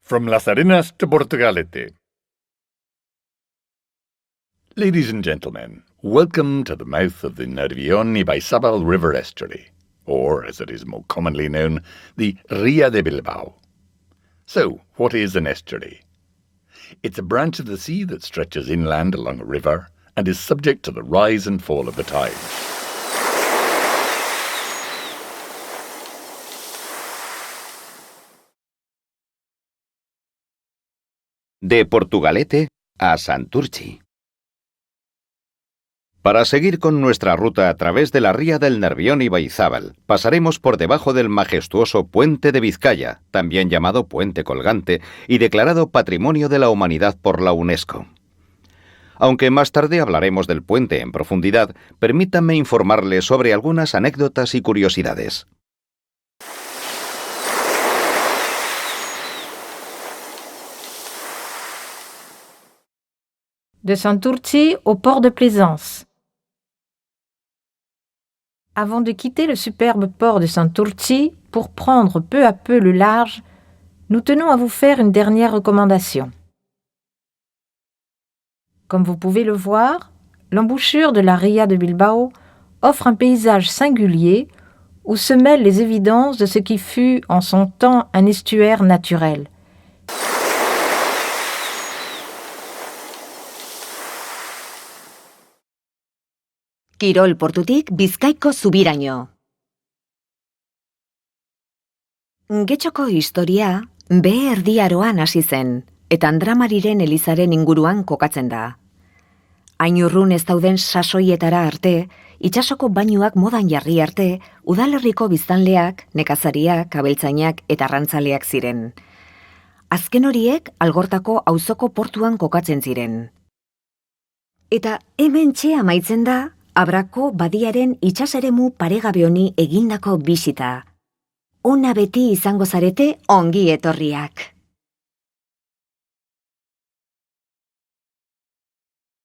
From Las Arenas to Portugalete. Ladies and gentlemen, welcome to the mouth of the Nervión y Baizabal River Estuary, or, as it is more commonly known, the Ría de Bilbao. So, what is an estuary? It's a branch of the sea that stretches inland along a river and is subject to the rise and fall of the tides. De Portugalete a Santurtzi. Para seguir con nuestra ruta a través de la ría del Nervión y Baizabal, pasaremos por debajo del majestuoso Puente de Vizcaya, también llamado Puente Colgante, y declarado Patrimonio de la Humanidad por la UNESCO. Aunque más tarde hablaremos del puente en profundidad, permítanme informarles sobre algunas anécdotas y curiosidades. De Santurtzi au port de Plaisance. Avant de quitter le superbe port de Santurtzi pour prendre peu à peu le large, nous tenons à vous faire une dernière recommandation. Comme vous pouvez le voir, l'embouchure de la Ría de Bilbao offre un paysage singulier où se mêlent les évidences de ce qui fut en son temps un estuaire naturel. Kirol portutik Bizkaiko zubiraino. Getxoko historia Behe Erdi Aroan hasi zen, eta Andramariren elizaren inguruan kokatzen da. Hain urrun ez dauden sasoietara arte, itsasoko bainuak modan jarri arte, udalerriko biztanleak, nekazariak, abeltzainak eta arrantzaleak ziren. Azken horiek Algortako auzoko portuan kokatzen ziren. Eta hementxe amaitzen da Abrako badiaren itsaseremu paregabe honi egindako bisita. Ona beti izango zarete ongi etorriak.